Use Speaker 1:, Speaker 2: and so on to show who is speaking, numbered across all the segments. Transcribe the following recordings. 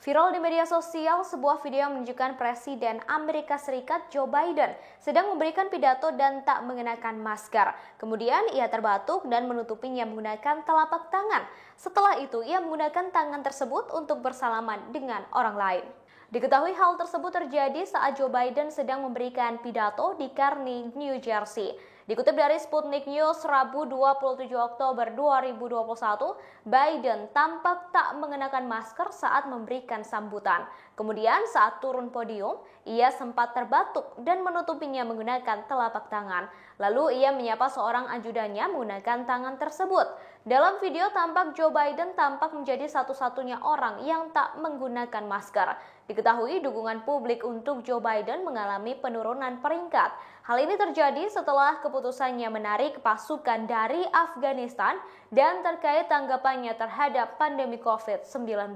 Speaker 1: Viral di media sosial, sebuah video yang menunjukkan Presiden Amerika Serikat Joe Biden sedang memberikan pidato dan tak mengenakan masker. Kemudian ia terbatuk dan menutupinya menggunakan telapak tangan. Setelah itu, ia menggunakan tangan tersebut untuk bersalaman dengan orang lain. Diketahui hal tersebut terjadi saat Joe Biden sedang memberikan pidato di Kearney, New Jersey. Dikutip dari Sputnik News, Rabu 27 Oktober 2021, Biden tampak tak mengenakan masker saat memberikan sambutan. Kemudian saat turun podium, ia sempat terbatuk dan menutupinya menggunakan telapak tangan. Lalu ia menyapa seorang ajudannya menggunakan tangan tersebut. Dalam video tampak Joe Biden tampak menjadi satu-satunya orang yang tak menggunakan masker. Diketahui dukungan publik untuk Joe Biden mengalami penurunan peringkat. Hal ini terjadi setelah keputusannya menarik pasukan dari Afghanistan dan terkait tanggapannya terhadap pandemi COVID-19.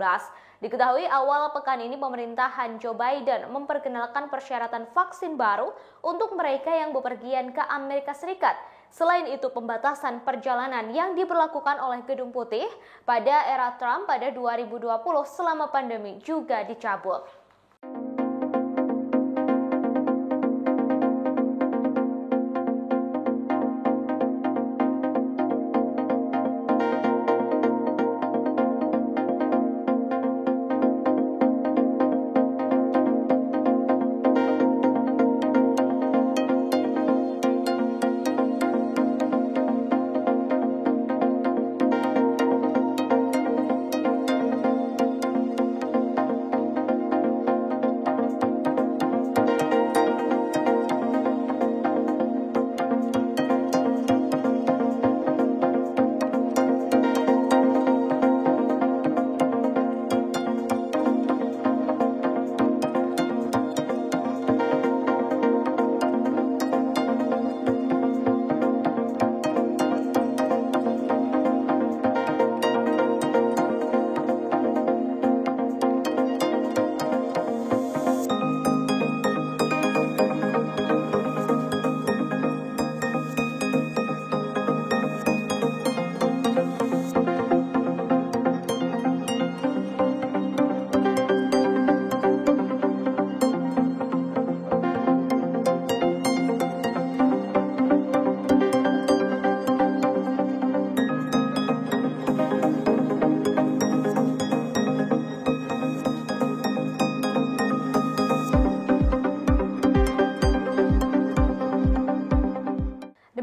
Speaker 1: Diketahui awal pekan ini pemerintahan Joe Biden memperkenalkan persyaratan vaksin baru untuk mereka yang bepergian ke Amerika Serikat. Selain itu, pembatasan perjalanan yang diberlakukan oleh Gedung Putih pada era Trump pada 2020 selama pandemi juga dicabut.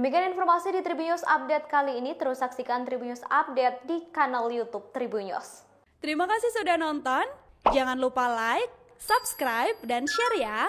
Speaker 1: Demikian informasi di Tribun News Update kali ini. Terus saksikan Tribun News Update di kanal YouTube Tribun News.
Speaker 2: Terima kasih sudah nonton. Jangan lupa like, subscribe, dan share ya.